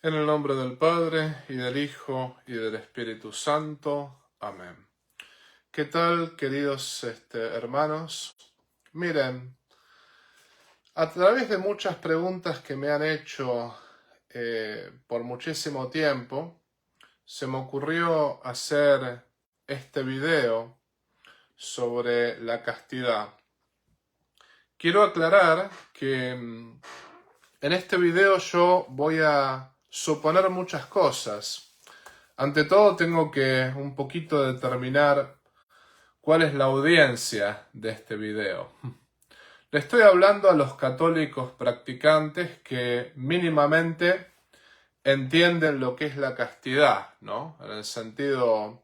En el nombre del Padre, y del Hijo, y del Espíritu Santo. Amén. ¿Qué tal, queridos hermanos? Miren, a través de muchas preguntas que me han hecho por muchísimo tiempo, se me ocurrió hacer este video sobre la castidad. Quiero aclarar que en este video yo voy a suponer muchas cosas. Ante todo tengo que un poquito determinar cuál es la audiencia de este video. Le estoy hablando a los católicos practicantes que mínimamente entienden lo que es la castidad, ¿no? En el sentido,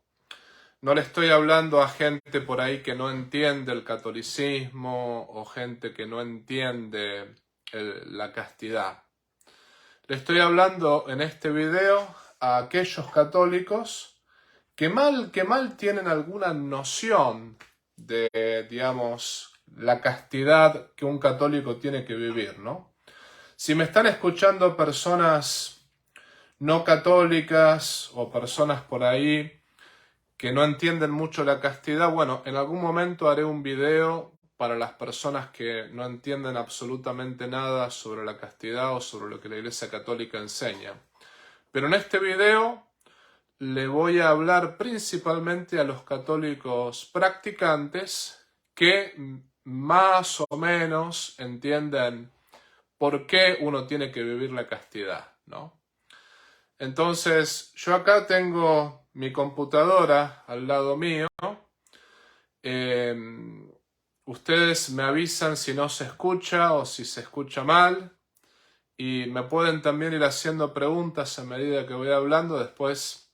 no le estoy hablando a gente por ahí que no entiende el catolicismo o gente que no entiende la castidad. Le estoy hablando en este video a aquellos católicos que mal tienen alguna noción de, digamos, la castidad que un católico tiene que vivir, ¿no? Si me están escuchando personas no católicas o personas por ahí que no entienden mucho la castidad, bueno, en algún momento haré un video para las personas que no entienden absolutamente nada sobre la castidad o sobre lo que la Iglesia Católica enseña. Pero en este video le voy a hablar principalmente a los católicos practicantes que más o menos entienden por qué uno tiene que vivir la castidad, ¿no? Entonces, yo acá tengo mi computadora al lado mío. Ustedes me avisan si no se escucha o si se escucha mal. Y me pueden también ir haciendo preguntas a medida que voy hablando. Después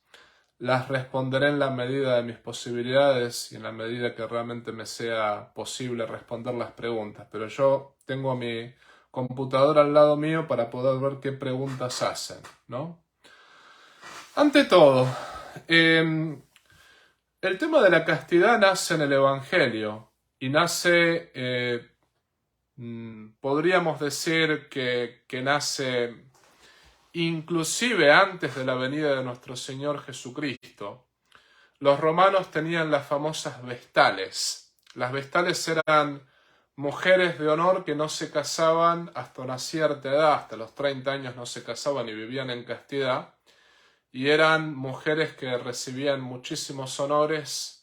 las responderé en la medida de mis posibilidades y en la medida que realmente me sea posible responder las preguntas. Pero yo tengo mi computadora al lado mío para poder ver qué preguntas hacen, ¿no? Ante todo, el tema de la castidad nace en el Evangelio y nace, podríamos decir que nace inclusive antes de la venida de nuestro Señor Jesucristo. Los romanos tenían las famosas vestales. Las vestales eran mujeres de honor que no se casaban hasta una cierta edad, hasta los 30 años no se casaban y vivían en castidad. Y eran mujeres que recibían muchísimos honores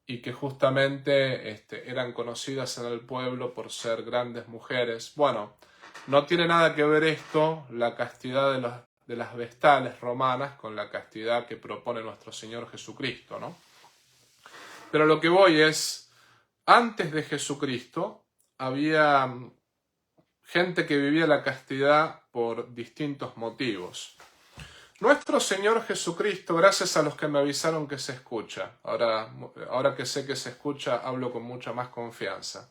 y que justamente eran conocidas en el pueblo por ser grandes mujeres. Bueno, no tiene nada que ver esto, la castidad de las vestales romanas, con la castidad que propone nuestro Señor Jesucristo, ¿no? Pero lo que voy es, antes de Jesucristo había gente que vivía la castidad por distintos motivos. Nuestro Señor Jesucristo, gracias a los que me avisaron que se escucha, ahora que sé que se escucha, hablo con mucha más confianza.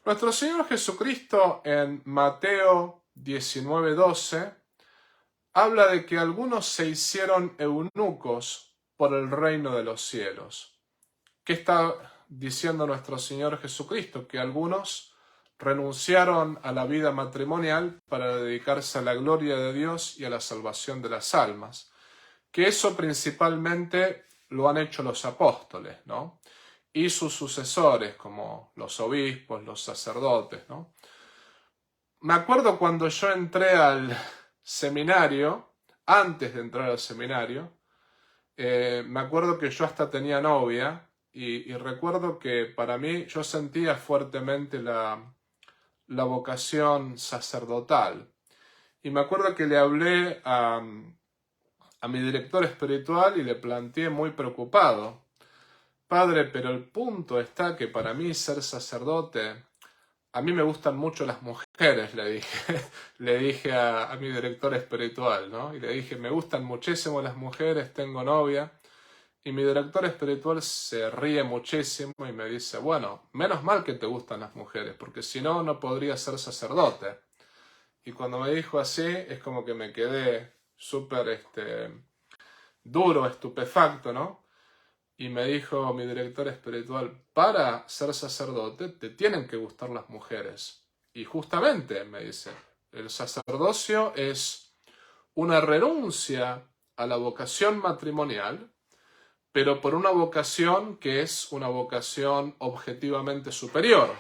Nuestro Señor Jesucristo en Mateo 19:12 habla de que algunos se hicieron eunucos por el reino de los cielos. ¿Qué está diciendo nuestro Señor Jesucristo? Que algunos renunciaron a la vida matrimonial para dedicarse a la gloria de Dios y a la salvación de las almas. Que eso principalmente lo han hecho los apóstoles, ¿no? Y sus sucesores, como los obispos, los sacerdotes, ¿no? Me acuerdo cuando yo entré al seminario, antes de entrar al seminario, me acuerdo que yo hasta tenía novia y recuerdo que para mí yo sentía fuertemente la vocación sacerdotal. Y me acuerdo que le hablé a mi director espiritual y le planteé muy preocupado: Padre, pero el punto está que para mí ser sacerdote, a mí me gustan mucho las mujeres, le dije, le dije a mi director espiritual, ¿no? Y le dije, me gustan muchísimo las mujeres, tengo novia. Y mi director espiritual se ríe muchísimo y me dice, bueno, menos mal que te gustan las mujeres, porque si no, no podría ser sacerdote. Y cuando me dijo así, es como que me quedé súper duro, estupefacto, ¿no? Y me dijo mi director espiritual, para ser sacerdote te tienen que gustar las mujeres. Y justamente, me dice, el sacerdocio es una renuncia a la vocación matrimonial, pero por una vocación que es una vocación objetivamente superior.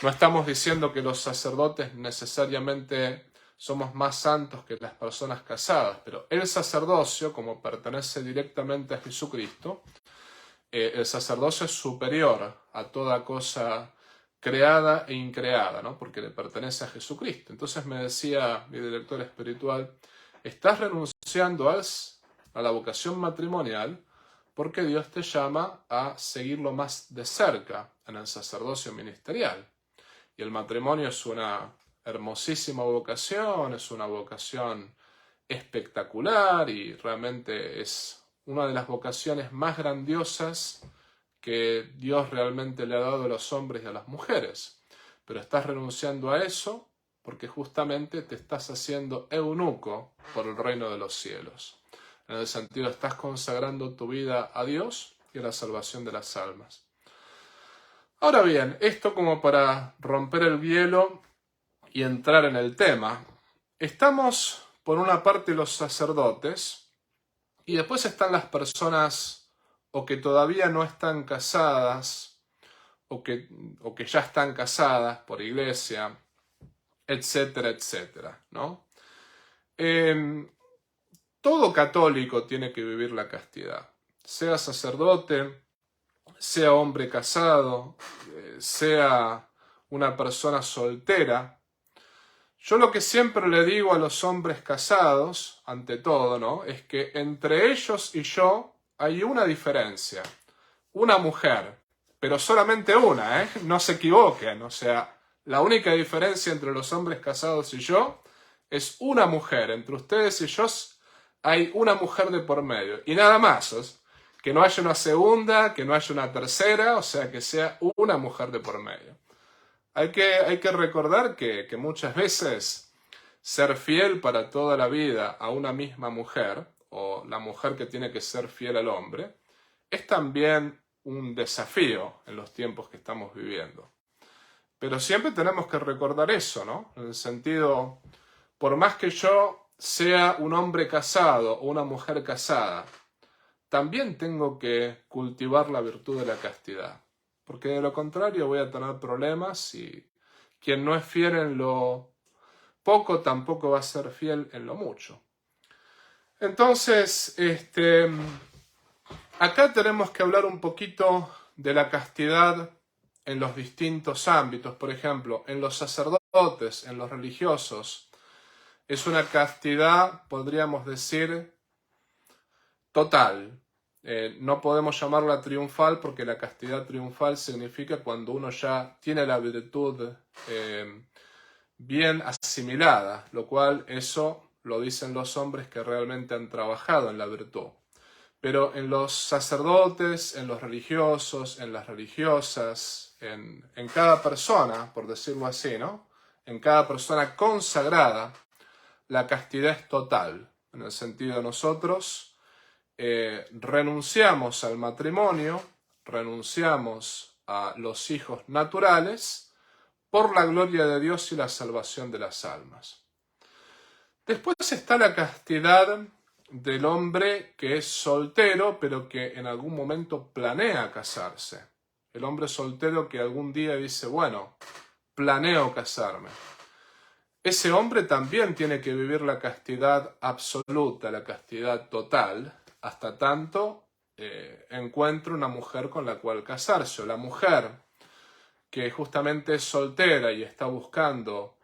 No estamos diciendo que los sacerdotes necesariamente somos más santos que las personas casadas, pero el sacerdocio, como pertenece directamente a Jesucristo, el sacerdocio es superior a toda cosa creada e increada, ¿no? Porque le pertenece a Jesucristo. Entonces me decía mi director espiritual, estás renunciando a la vocación matrimonial porque Dios te llama a seguirlo más de cerca en el sacerdocio ministerial. Y el matrimonio es una hermosísima vocación, es una vocación espectacular y realmente es una de las vocaciones más grandiosas que Dios realmente le ha dado a los hombres y a las mujeres. Pero estás renunciando a eso porque justamente te estás haciendo eunuco por el reino de los cielos. En el sentido, estás consagrando tu vida a Dios y a la salvación de las almas. Ahora bien, esto como para romper el hielo y entrar en el tema. Estamos, por una parte, los sacerdotes, y después están las personas o que todavía no están casadas, o que ya están casadas por iglesia, etcétera, etcétera, ¿no? Todo católico tiene que vivir la castidad, sea sacerdote, sea hombre casado, sea una persona soltera. Yo lo que siempre le digo a los hombres casados, ante todo, ¿no? Es que entre ellos y yo hay una diferencia. Una mujer, pero solamente una, ¿eh? No se equivoquen. O sea, la única diferencia entre los hombres casados y yo es una mujer. Entre ustedes y yo hay una mujer de por medio. Y nada más. Que no haya una segunda, que no haya una tercera, o sea, que sea una mujer de por medio. Hay que recordar que muchas veces ser fiel para toda la vida a una misma mujer, o la mujer que tiene que ser fiel al hombre, es también un desafío en los tiempos que estamos viviendo. Pero siempre tenemos que recordar eso, ¿no? En el sentido, por más que yo sea un hombre casado o una mujer casada, también tengo que cultivar la virtud de la castidad. Porque de lo contrario voy a tener problemas y quien no es fiel en lo poco tampoco va a ser fiel en lo mucho. Entonces, acá tenemos que hablar un poquito de la castidad en los distintos ámbitos. Por ejemplo, en los sacerdotes, en los religiosos, es una castidad, podríamos decir, total. No podemos llamarla triunfal porque la castidad triunfal significa cuando uno ya tiene la virtud bien asimilada, lo cual eso lo dicen los hombres que realmente han trabajado en la virtud. Pero en los sacerdotes, en los religiosos, en las religiosas, en cada persona, por decirlo así, ¿no? En cada persona consagrada, la castidad es total, en el sentido de nosotros renunciamos al matrimonio, renunciamos a los hijos naturales por la gloria de Dios y la salvación de las almas. Después está la castidad del hombre que es soltero, pero que en algún momento planea casarse. El hombre soltero que algún día dice, bueno, planeo casarme. Ese hombre también tiene que vivir la castidad absoluta, la castidad total, hasta tanto encuentre una mujer con la cual casarse. O la mujer que justamente es soltera y está buscando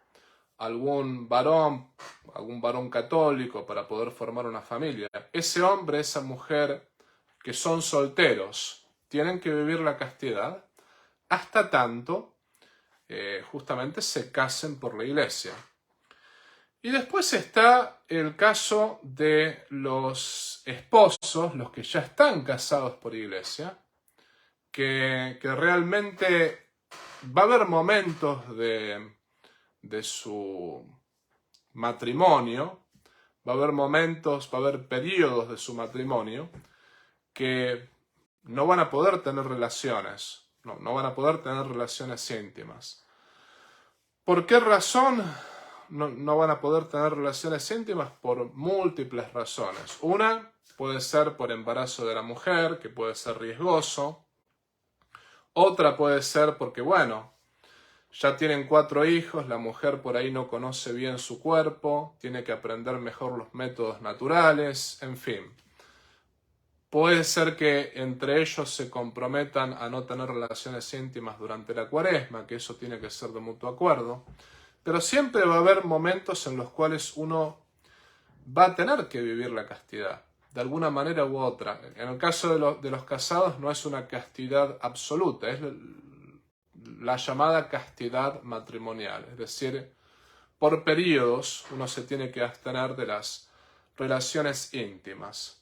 algún varón católico para poder formar una familia. Ese hombre, esa mujer que son solteros, tienen que vivir la castidad hasta tanto justamente se casen por la iglesia. Y después está el caso de los esposos, los que ya están casados por iglesia, que realmente va a haber momentos de su matrimonio, va a haber momentos, va a haber periodos de su matrimonio que no van a poder tener relaciones, no van a poder tener relaciones íntimas. ¿Por qué razón? no van a poder tener relaciones íntimas por múltiples razones. Una puede ser por embarazo de la mujer, que puede ser riesgoso. Otra puede ser porque, bueno, ya tienen 4 hijos, la mujer por ahí no conoce bien su cuerpo, tiene que aprender mejor los métodos naturales, en fin. Puede ser que entre ellos se comprometan a no tener relaciones íntimas durante la Cuaresma, que eso tiene que ser de mutuo acuerdo. Pero siempre va a haber momentos en los cuales uno va a tener que vivir la castidad, de alguna manera u otra. En el caso de los casados no es una castidad absoluta, es la llamada castidad matrimonial. Es decir, por periodos uno se tiene que abstener de las relaciones íntimas.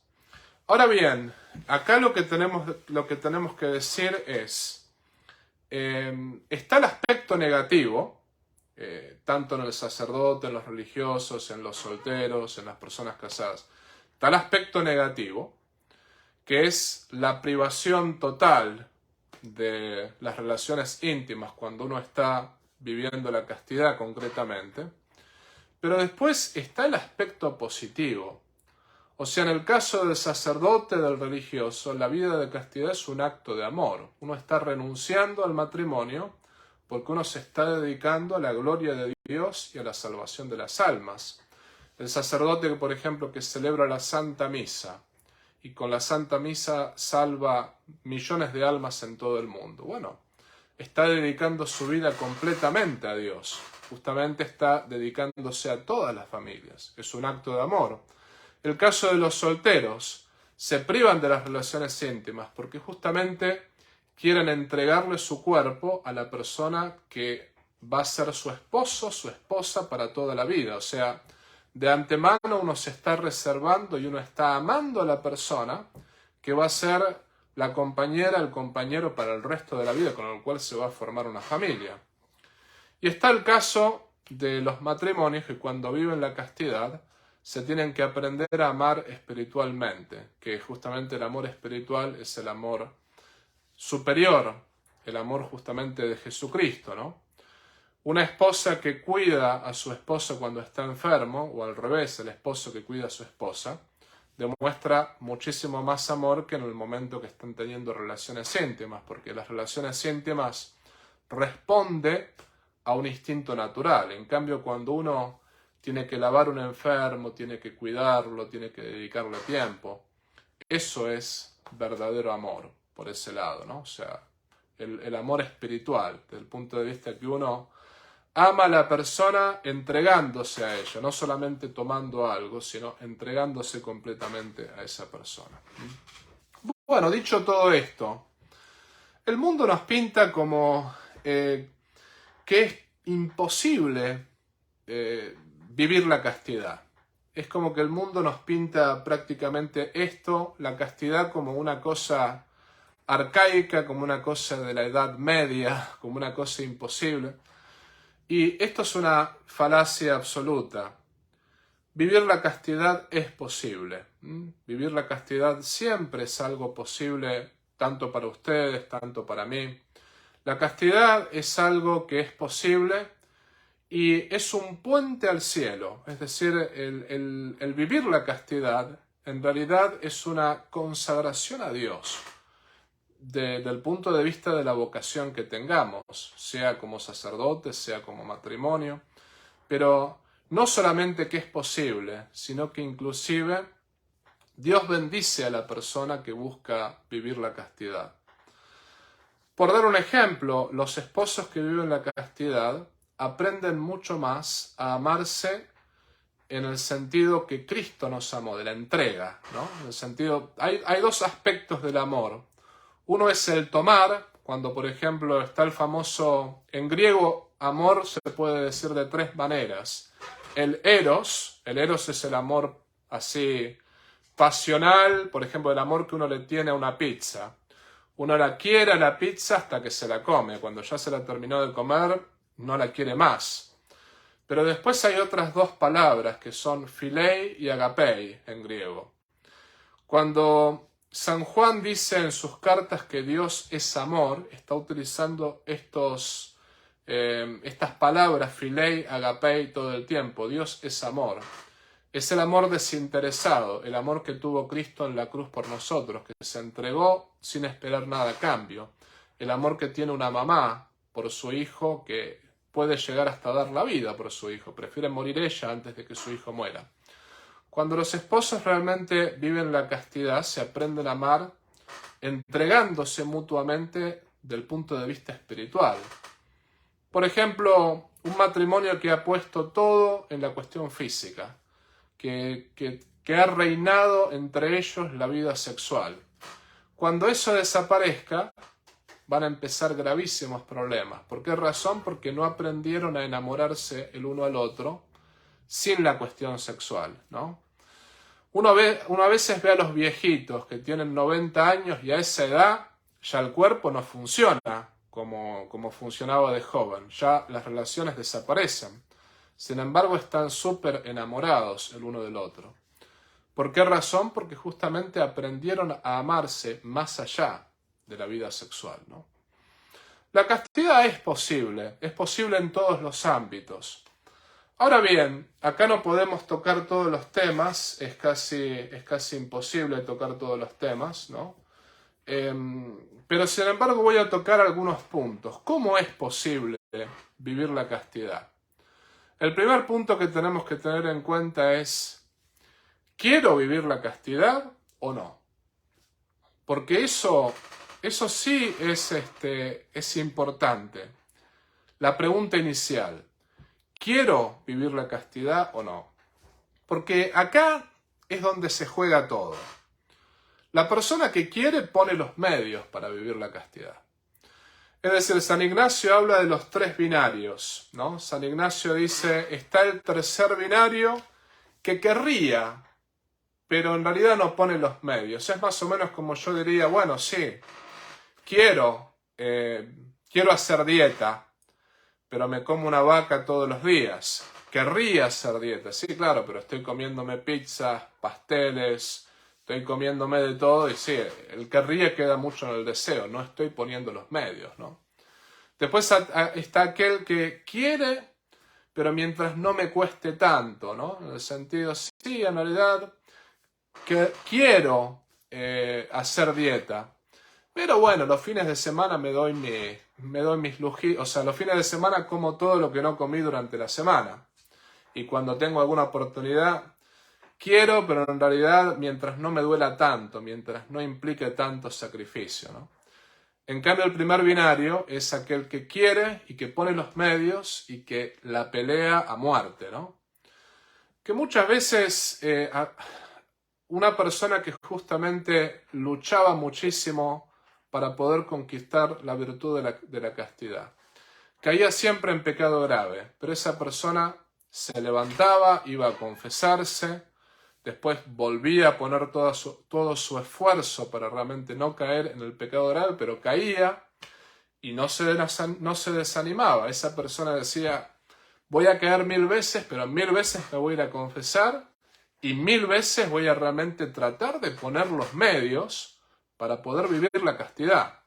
Ahora bien, acá lo que tenemos que decir es, está el aspecto negativo, tanto en el sacerdote, en los religiosos, en los solteros, en las personas casadas. Está el aspecto negativo, que es la privación total de las relaciones íntimas cuando uno está viviendo la castidad concretamente. Pero después está el aspecto positivo. O sea, en el caso del sacerdote, del religioso, la vida de castidad es un acto de amor. Uno está renunciando al matrimonio porque uno se está dedicando a la gloria de Dios y a la salvación de las almas. El sacerdote, por ejemplo, que celebra la Santa Misa y con la Santa Misa salva millones de almas en todo el mundo. Bueno, está dedicando su vida completamente a Dios. Justamente está dedicándose a todas las familias. Es un acto de amor. El caso de los solteros, se privan de las relaciones íntimas porque justamente quieren entregarle su cuerpo a la persona que va a ser su esposo, su esposa para toda la vida. O sea, de antemano uno se está reservando y uno está amando a la persona que va a ser la compañera, el compañero para el resto de la vida, con el cual se va a formar una familia. Y está el caso de los matrimonios que cuando viven la castidad se tienen que aprender a amar espiritualmente, que justamente el amor espiritual es el amor superior, el amor justamente de Jesucristo, ¿no? Una esposa que cuida a su esposo cuando está enfermo, o al revés, el esposo que cuida a su esposa, demuestra muchísimo más amor que en el momento que están teniendo relaciones íntimas, porque las relaciones íntimas responde a un instinto natural. En cambio, cuando uno tiene que lavar un enfermo, tiene que cuidarlo, tiene que dedicarle tiempo, eso es verdadero amor, por ese lado, ¿no? O sea, el amor espiritual, desde el punto de vista que uno ama a la persona entregándose a ella, no solamente tomando algo, sino entregándose completamente a esa persona. Bueno, dicho todo esto, el mundo nos pinta como que es imposible vivir la castidad. Es como que el mundo nos pinta prácticamente esto, la castidad, como una cosa arcaica, como una cosa de la Edad Media, como una cosa imposible. Y esto es una falacia absoluta. Vivir la castidad es posible. Vivir la castidad siempre es algo posible, tanto para ustedes, tanto para mí. La castidad es algo que es posible y es un puente al cielo. Es decir, el vivir la castidad en realidad es una consagración a Dios. Del punto de vista de la vocación que tengamos, sea como sacerdote, sea como matrimonio, pero no solamente que es posible, sino que inclusive Dios bendice a la persona que busca vivir la castidad. Por dar un ejemplo, los esposos que viven la castidad aprenden mucho más a amarse en el sentido que Cristo nos amó, de la entrega, ¿no? En el sentido, hay 2 aspectos del amor. Uno es el tomar, cuando por ejemplo está el famoso, en griego, amor se puede decir de 3 maneras. El eros es el amor así pasional, por ejemplo, el amor que uno le tiene a una pizza. Uno la quiere a la pizza hasta que se la come, cuando ya se la terminó de comer, no la quiere más. Pero después hay otras 2 palabras que son philei y agapei en griego. Cuando San Juan dice en sus cartas que Dios es amor, está utilizando estos estas palabras, filei, agapei, todo el tiempo. Dios es amor. Es el amor desinteresado, el amor que tuvo Cristo en la cruz por nosotros, que se entregó sin esperar nada a cambio. El amor que tiene una mamá por su hijo, que puede llegar hasta dar la vida por su hijo. Prefiere morir ella antes de que su hijo muera. Cuando los esposos realmente viven la castidad, se aprenden a amar entregándose mutuamente del punto de vista espiritual. Por ejemplo, un matrimonio que ha puesto todo en la cuestión física, que ha reinado entre ellos la vida sexual. Cuando eso desaparezca, van a empezar gravísimos problemas. ¿Por qué razón? Porque no aprendieron a enamorarse el uno al otro sin la cuestión sexual, ¿no? Uno a veces ve a los viejitos que tienen 90 años y a esa edad ya el cuerpo no funciona como funcionaba de joven. Ya las relaciones desaparecen. Sin embargo, están súper enamorados el uno del otro. ¿Por qué razón? Porque justamente aprendieron a amarse más allá de la vida sexual, ¿no? La castidad es posible en todos los ámbitos. Ahora bien, acá no podemos tocar todos los temas, es casi imposible tocar todos los temas, ¿no? Pero sin embargo voy a tocar algunos puntos. ¿Cómo es posible vivir la castidad? El primer punto que tenemos que tener en cuenta es, ¿quiero vivir la castidad o no? Porque eso sí es importante. La pregunta inicial, ¿quiero vivir la castidad o no? Porque acá es donde se juega todo. La persona que quiere pone los medios para vivir la castidad. Es decir, San Ignacio habla de los 3 binarios, ¿no? San Ignacio dice, está el tercer binario que querría, pero en realidad no pone los medios. Es más o menos como yo diría, bueno, sí, quiero hacer dieta, pero me como una vaca todos los días. Querría hacer dieta, sí, claro, pero estoy comiéndome pizzas, pasteles, estoy comiéndome de todo y sí, el querría queda mucho en el deseo, no estoy poniendo los medios, ¿no? Después está aquel que quiere, pero mientras no me cueste tanto, ¿no? En el sentido, sí, en realidad que quiero hacer dieta, pero bueno, los fines de semana me doy mis lujitos, o sea, los fines de semana como todo lo que no comí durante la semana. Y cuando tengo alguna oportunidad, quiero, pero en realidad mientras no me duela tanto, mientras no implique tanto sacrificio, ¿no? En cambio, el primer binario es aquel que quiere y que pone los medios y que la pelea a muerte, ¿no? Que muchas veces una persona que justamente luchaba muchísimo para poder conquistar la virtud de la castidad, caía siempre en pecado grave, pero esa persona se levantaba, iba a confesarse, después volvía a poner todo su esfuerzo para realmente no caer en el pecado grave, pero caía y no se desanimaba. Esa persona decía, voy a caer 1000 veces, pero 1000 veces me voy a ir a confesar y 1000 veces voy a realmente tratar de poner los medios para poder vivir la castidad.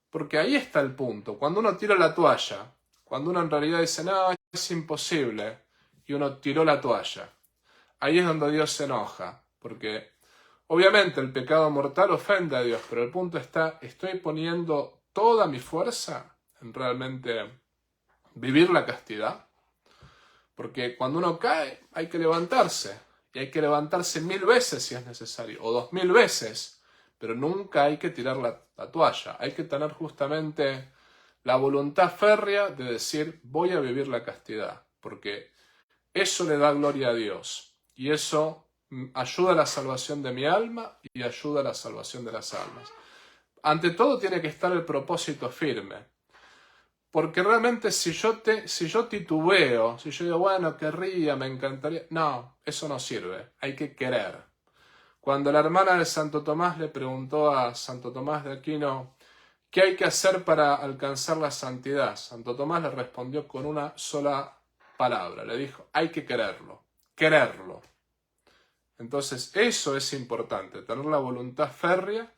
Porque ahí está el punto. Cuando uno tira la toalla, cuando uno en realidad dice, no, es imposible, y uno tiró la toalla, ahí es donde Dios se enoja. Porque obviamente el pecado mortal ofende a Dios, pero el punto está, ¿estoy poniendo toda mi fuerza en realmente vivir la castidad? Porque cuando uno cae hay que levantarse, y hay que levantarse 1000 veces si es necesario, o 2000 veces, pero nunca hay que tirar la toalla. Hay que tener justamente la voluntad férrea de decir, voy a vivir la castidad, porque eso le da gloria a Dios, y eso ayuda a la salvación de mi alma y ayuda a la salvación de las almas. Ante todo tiene que estar el propósito firme. Porque realmente si yo titubeo, si yo digo, bueno, querría, me encantaría, no, eso no sirve, hay que querer. Cuando la hermana de Santo Tomás le preguntó a Santo Tomás de Aquino, ¿qué hay que hacer para alcanzar la santidad? Santo Tomás le respondió con una sola palabra, le dijo, hay que quererlo, quererlo. Entonces eso es importante, tener la voluntad férrea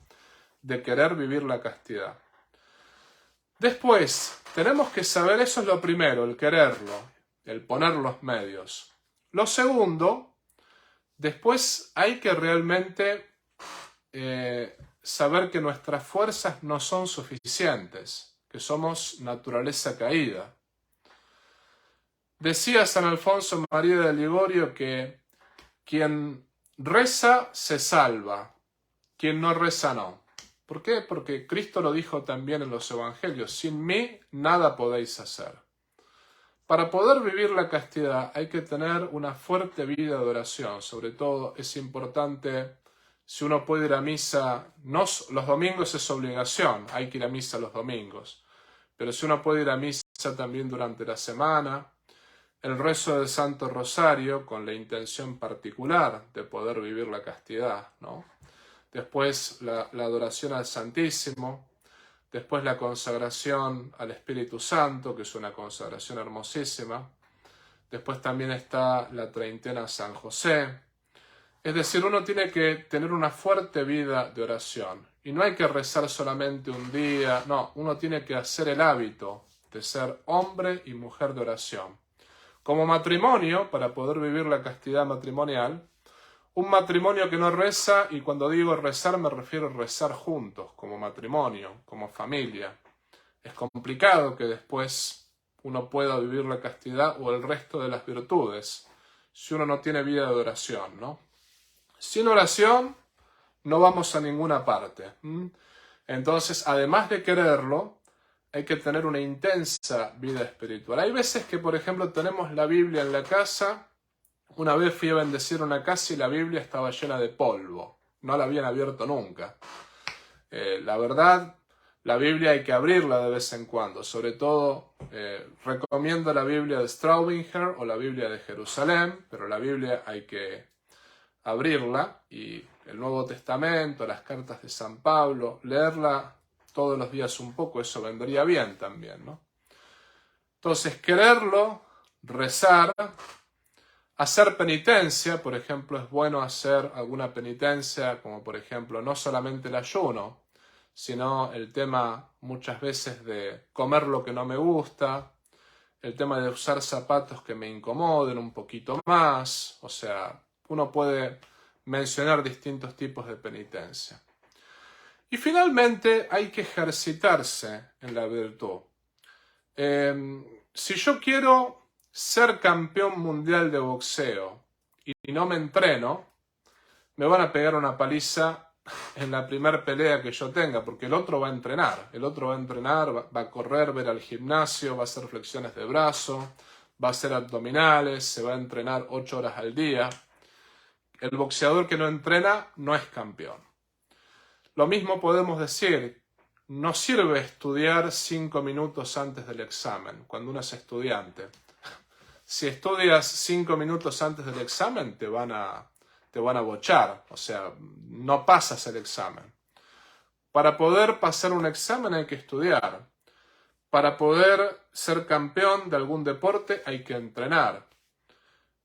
de querer vivir la castidad. Después, tenemos que saber, eso es lo primero, el quererlo, el poner los medios. Lo segundo, después hay que realmente saber que nuestras fuerzas no son suficientes, que somos naturaleza caída. Decía San Alfonso María de Ligorio que quien reza se salva, quien no reza no. ¿Por qué? Porque Cristo lo dijo también en los Evangelios, sin mí nada podéis hacer. Para poder vivir la castidad hay que tener una fuerte vida de oración, sobre todo es importante, si uno puede ir a misa, no, los domingos es obligación, hay que ir a misa los domingos, pero si uno puede ir a misa también durante la semana, el rezo del Santo Rosario con la intención particular de poder vivir la castidad, ¿no? Después la adoración al Santísimo, después la consagración al Espíritu Santo, que es una consagración hermosísima, después también está la treintena a San José. Es decir, uno tiene que tener una fuerte vida de oración, y no hay que rezar solamente un día, no, uno tiene que hacer el hábito de ser hombre y mujer de oración. Como matrimonio, para poder vivir la castidad matrimonial, un matrimonio que no reza, y cuando digo rezar me refiero a rezar juntos, como matrimonio, como familia. Es complicado que después uno pueda vivir la castidad o el resto de las virtudes, si uno no tiene vida de oración, ¿no? Sin oración no vamos a ninguna parte. Entonces, además de quererlo, hay que tener una intensa vida espiritual. Hay veces que, por ejemplo, tenemos la Biblia en la casa. Una vez fui a bendecir una casa y la Biblia estaba llena de polvo. No la habían abierto nunca. La verdad, la Biblia hay que abrirla de vez en cuando. Sobre todo, recomiendo la Biblia de Staubinger o la Biblia de Jerusalén, pero la Biblia hay que abrirla, y el Nuevo Testamento, las cartas de San Pablo, leerla todos los días un poco, eso vendría bien también, ¿no? Entonces, quererlo, rezar, hacer penitencia, por ejemplo, es bueno hacer alguna penitencia, como por ejemplo, no solamente el ayuno, sino el tema muchas veces de comer lo que no me gusta, el tema de usar zapatos que me incomoden un poquito más, o sea, uno puede mencionar distintos tipos de penitencia. Y finalmente hay que ejercitarse en la virtud. Si yo quiero ser campeón mundial de boxeo y no me entreno, me van a pegar una paliza en la primera pelea que yo tenga, porque el otro va a entrenar. El otro va a entrenar, va a correr, va a ir al gimnasio, va a hacer flexiones de brazo, va a hacer abdominales, se va a entrenar 8 horas al día. El boxeador que no entrena no es campeón. Lo mismo podemos decir, no sirve estudiar 5 minutos antes del examen, cuando uno es estudiante. Si estudias 5 minutos antes del examen, te van a bochar, o sea, no pasas el examen. Para poder pasar un examen hay que estudiar. Para poder ser campeón de algún deporte hay que entrenar.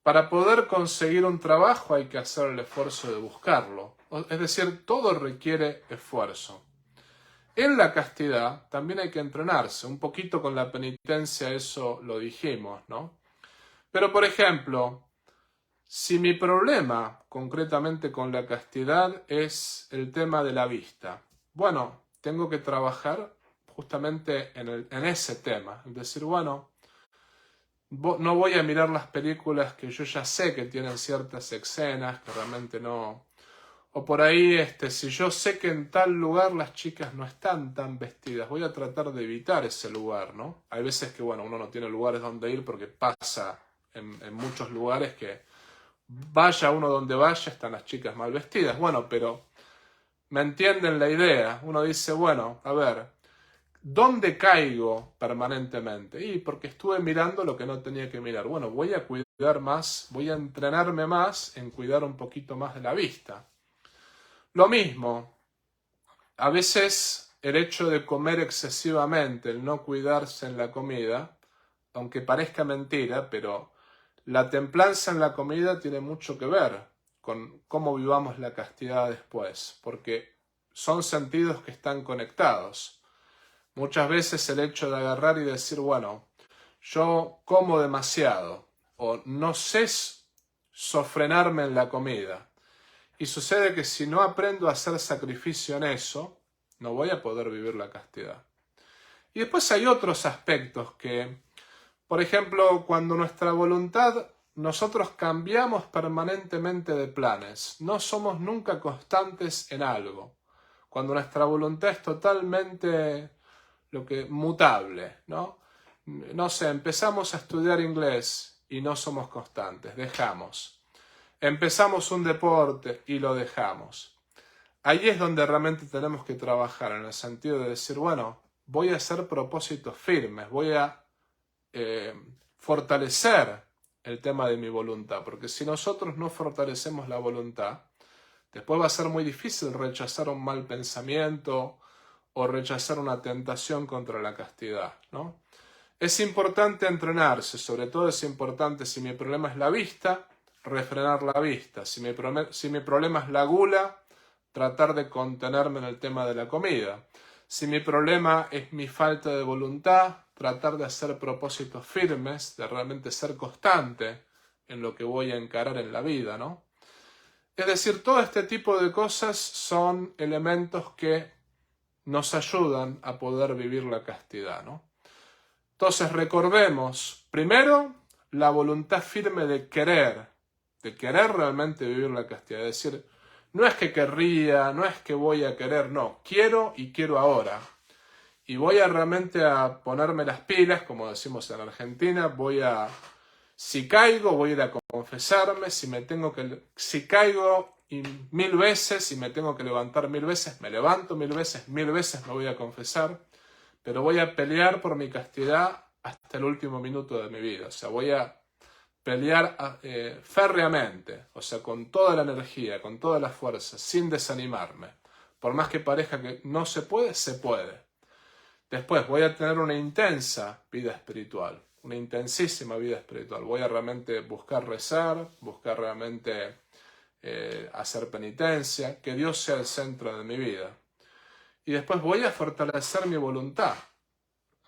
Para poder conseguir un trabajo hay que hacer el esfuerzo de buscarlo. Es decir, todo requiere esfuerzo. En la castidad también hay que entrenarse. Un poquito con la penitencia eso lo dijimos, ¿no? Pero, por ejemplo, si mi problema concretamente con la castidad es el tema de la vista, bueno, tengo que trabajar justamente en ese tema. Es decir, bueno, no voy a mirar las películas que yo ya sé que tienen ciertas escenas que realmente no. O por ahí, si yo sé que en tal lugar las chicas no están tan vestidas, voy a tratar de evitar ese lugar, ¿no? Hay veces que, bueno, uno no tiene lugares donde ir porque pasa en muchos lugares que vaya uno donde vaya, están las chicas mal vestidas. Bueno, pero me entienden la idea. Uno dice, bueno, a ver, ¿dónde caigo permanentemente? Y porque estuve mirando lo que no tenía que mirar. Bueno, voy a cuidar más, voy a entrenarme más en cuidar un poquito más de la vista. Lo mismo, a veces el hecho de comer excesivamente, el no cuidarse en la comida, aunque parezca mentira, pero la templanza en la comida tiene mucho que ver con cómo vivamos la castidad después, porque son sentidos que están conectados. Muchas veces el hecho de agarrar y decir, bueno, yo como demasiado o no sé sofrenarme en la comida. Y sucede que si no aprendo a hacer sacrificio en eso, no voy a poder vivir la castidad. Y después hay otros aspectos que, por ejemplo, cuando nuestra voluntad, nosotros cambiamos permanentemente de planes, no somos nunca constantes en algo. Cuando nuestra voluntad es totalmente mutable, ¿no? No sé, empezamos a estudiar inglés y no somos constantes, dejamos. Empezamos un deporte y lo dejamos. Ahí es donde realmente tenemos que trabajar, en el sentido de decir, bueno, voy a hacer propósitos firmes, voy a fortalecer el tema de mi voluntad, porque si nosotros no fortalecemos la voluntad, después va a ser muy difícil rechazar un mal pensamiento o rechazar una tentación contra la castidad, ¿no? Es importante entrenarse, sobre todo es importante si mi problema es la vista, refrenar la vista. Si mi problema es la gula, tratar de contenerme en el tema de la comida. Si mi problema es mi falta de voluntad, tratar de hacer propósitos firmes, de realmente ser constante en lo que voy a encarar en la vida, ¿no? Es decir, todo este tipo de cosas son elementos que nos ayudan a poder vivir la castidad, ¿no? Entonces recordemos, primero, la voluntad firme de querer realmente vivir la castidad. Es decir, no es que querría, no es que voy a querer, no, quiero y quiero ahora. Y voy a realmente a ponerme las pilas, como decimos en Argentina, si caigo, voy a ir a confesarme, si caigo 1000 veces y me tengo que levantar 1000 veces, me levanto 1000 veces me voy a confesar, pero voy a pelear por mi castidad hasta el último minuto de mi vida. O sea, voy a pelear férreamente, o sea, con toda la energía, con toda la fuerza, sin desanimarme. Por más que parezca que no se puede, se puede. Después voy a tener una intensa vida espiritual, una intensísima vida espiritual. Voy a realmente buscar rezar, buscar realmente hacer penitencia, que Dios sea el centro de mi vida. Y después voy a fortalecer mi voluntad.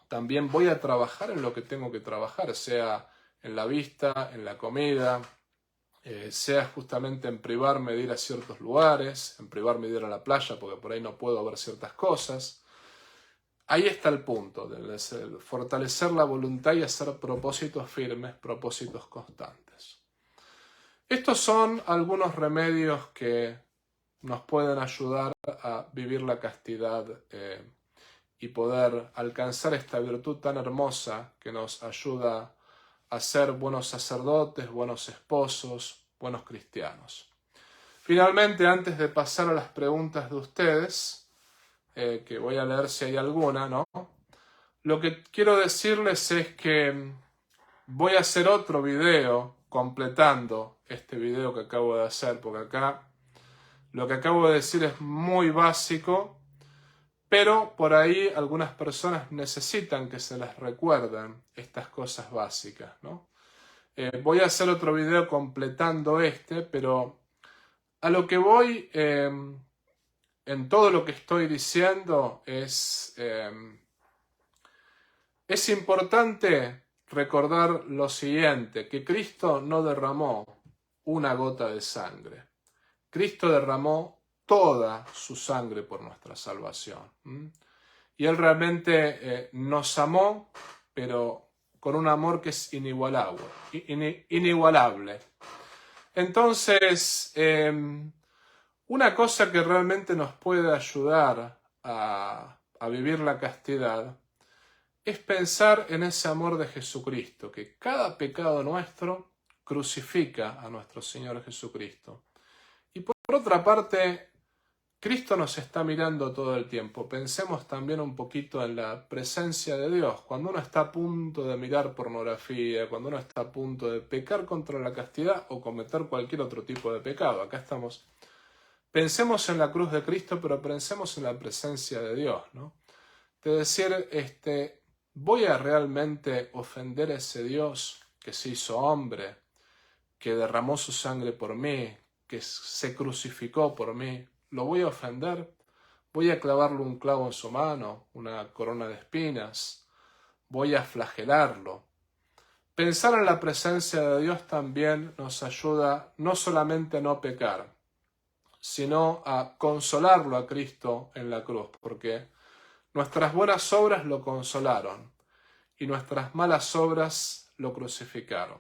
También voy a trabajar en lo que tengo que trabajar, sea en la vista, en la comida, sea justamente en privarme de ir a ciertos lugares, en privarme de ir a la playa porque por ahí no puedo ver ciertas cosas. Ahí está el punto, de fortalecer la voluntad y hacer propósitos firmes, propósitos constantes. Estos son algunos remedios que nos pueden ayudar a vivir la castidad y poder alcanzar esta virtud tan hermosa que nos ayuda a ser buenos sacerdotes, buenos esposos, buenos cristianos. Finalmente, antes de pasar a las preguntas de ustedes, que voy a leer si hay alguna, ¿no? Lo que quiero decirles es que voy a hacer otro video completando este video que acabo de hacer, porque acá lo que acabo de decir es muy básico, pero por ahí algunas personas necesitan que se les recuerden estas cosas básicas, ¿no? Voy a hacer otro video completando pero a lo que voy en todo lo que estoy diciendo es importante recordar lo siguiente, que Cristo no derramó una gota de sangre. Cristo derramó toda su sangre por nuestra salvación. Y Él realmente nos amó, pero con un amor que es inigualable. Entonces, una cosa que realmente nos puede ayudar a vivir la castidad es pensar en ese amor de Jesucristo, que cada pecado nuestro crucifica a nuestro Señor Jesucristo. Y por otra parte, Cristo nos está mirando todo el tiempo. Pensemos también un poquito en la presencia de Dios. Cuando uno está a punto de mirar pornografía, cuando uno está a punto de pecar contra la castidad o cometer cualquier otro tipo de pecado, acá estamos. Pensemos en la cruz de Cristo, pero pensemos en la presencia de Dios, ¿no? De decir, ¿voy a realmente ofender a ese Dios que se hizo hombre, que derramó su sangre por mí, que se crucificó por mí? ¿Lo voy a ofender? voy a clavarle un clavo en su mano, una corona de espinas, voy a flagelarlo. Pensar en la presencia de Dios también nos ayuda no solamente a no pecar, sino a consolarlo a Cristo en la cruz, porque nuestras buenas obras lo consolaron y nuestras malas obras lo crucificaron.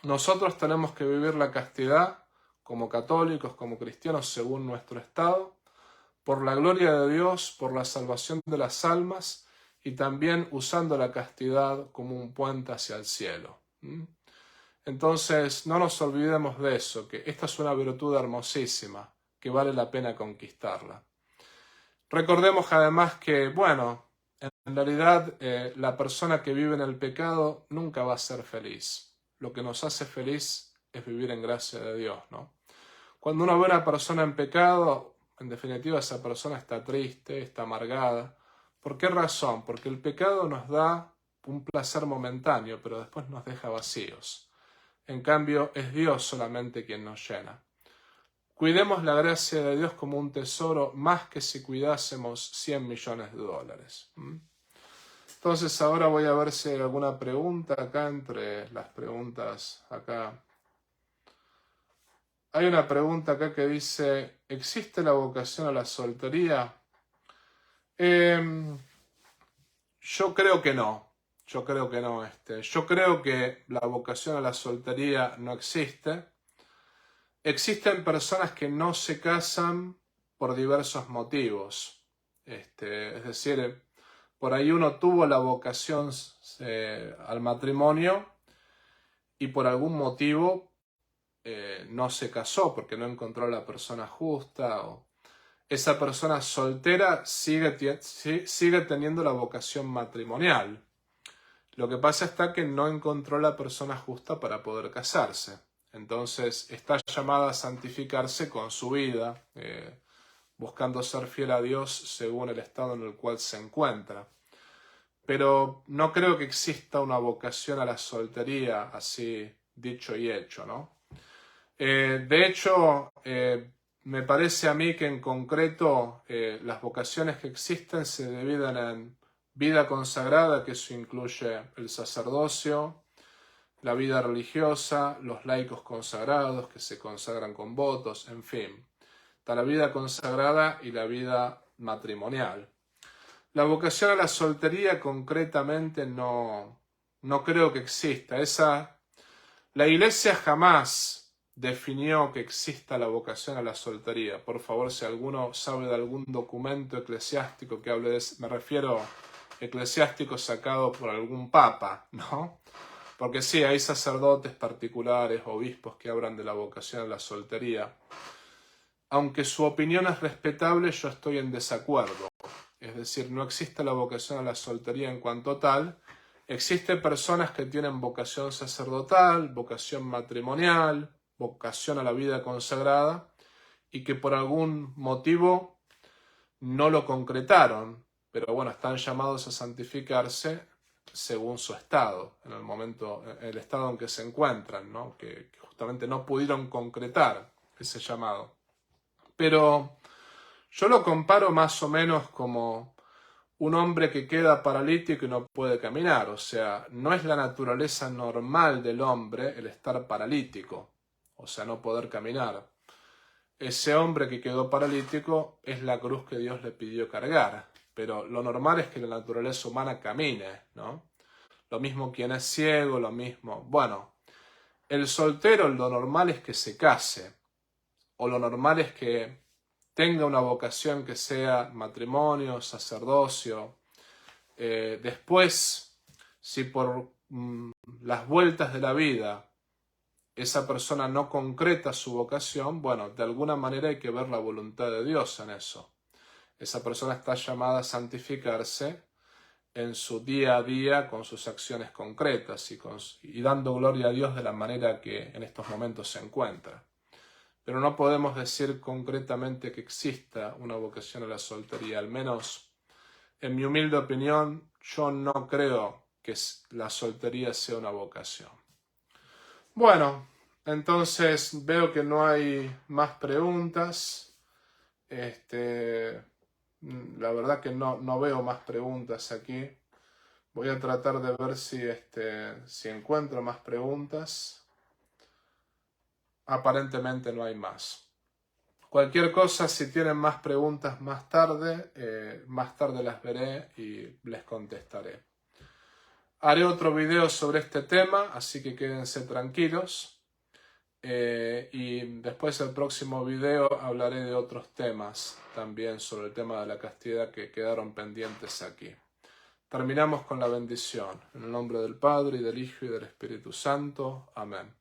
Nosotros tenemos que vivir la castidad como católicos, como cristianos, según nuestro estado, por la gloria de Dios, por la salvación de las almas y también usando la castidad como un puente hacia el cielo. Entonces, no nos olvidemos de eso, que esta es una virtud hermosísima, que vale la pena conquistarla. Recordemos además que, bueno, en realidad la persona que vive en el pecado nunca va a ser feliz. Lo que nos hace feliz es vivir en gracia de Dios, ¿no? Cuando uno ve a una persona en pecado, en definitiva esa persona está triste, está amargada. ¿Por qué razón? Porque el pecado nos da un placer momentáneo, pero después nos deja vacíos. En cambio, es Dios solamente quien nos llena. Cuidemos la gracia de Dios como un tesoro más que si cuidásemos 100 millones de dólares. Entonces ahora voy a ver si hay alguna pregunta acá entre las preguntas acá. Hay una pregunta acá que dice, ¿existe la vocación a la soltería? Yo creo que no. Yo creo que no. Yo creo que la vocación a la soltería no existe. Existen personas que no se casan por diversos motivos. Es decir, por ahí uno tuvo la vocación al matrimonio y por algún motivo no se casó porque no encontró a la persona justa, o esa persona soltera sigue teniendo la vocación matrimonial. Lo que pasa está que no encontró la persona justa para poder casarse. Entonces está llamada a santificarse con su vida, buscando ser fiel a Dios según el estado en el cual se encuentra. Pero no creo que exista una vocación a la soltería así dicho y hecho, ¿no? De hecho, me parece a mí que en concreto las vocaciones que existen se dividen en vida consagrada, que eso incluye el sacerdocio, la vida religiosa, los laicos consagrados que se consagran con votos, en fin. Está la vida consagrada y la vida matrimonial. La vocación a la soltería concretamente no creo que exista. La Iglesia jamás definió que exista la vocación a la soltería. Por favor, si alguno sabe de algún documento eclesiástico que hable de eso, me refiero eclesiástico sacado por algún papa, ¿no? Porque sí, hay sacerdotes particulares, obispos que hablan de la vocación a la soltería. Aunque su opinión es respetable, yo estoy en desacuerdo. Es decir, no existe la vocación a la soltería en cuanto tal. Existen personas que tienen vocación sacerdotal, vocación matrimonial, vocación a la vida consagrada y que por algún motivo no lo concretaron, pero bueno, están llamados a santificarse según su estado, en el estado en que se encuentran, ¿no? Que justamente no pudieron concretar ese llamado. Pero yo lo comparo más o menos como un hombre que queda paralítico y no puede caminar. O sea, no es la naturaleza normal del hombre el estar paralítico, o sea, no poder caminar. Ese hombre que quedó paralítico es la cruz que Dios le pidió cargar, pero lo normal es que la naturaleza humana camine, ¿no? Lo mismo quien es ciego, lo mismo. Bueno, el soltero lo normal es que se case, o lo normal es que tenga una vocación que sea matrimonio, sacerdocio. Después, si por las vueltas de la vida esa persona no concreta su vocación, bueno, de alguna manera hay que ver la voluntad de Dios en eso. Esa persona está llamada a santificarse en su día a día con sus acciones concretas y dando gloria a Dios de la manera que en estos momentos se encuentra. Pero no podemos decir concretamente que exista una vocación a la soltería. Al menos, en mi humilde opinión, yo no creo que la soltería sea una vocación. Bueno, entonces veo que no hay más preguntas. La verdad que no veo más preguntas aquí. Voy a tratar de ver si encuentro más preguntas. Aparentemente no hay más. Cualquier cosa, si tienen más preguntas más tarde las veré y les contestaré. Haré otro video sobre este tema, así que quédense tranquilos. Y después el próximo video hablaré de otros temas también sobre el tema de la castidad que quedaron pendientes aquí. Terminamos con la bendición. En el nombre del Padre, y del Hijo, y del Espíritu Santo. Amén.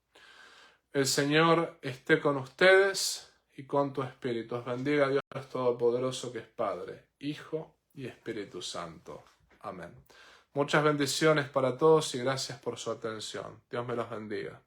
El Señor esté con ustedes y con tu espíritu. Os bendiga Dios Todopoderoso, que es Padre, Hijo y Espíritu Santo. Amén. Muchas bendiciones para todos y gracias por su atención. Dios me los bendiga.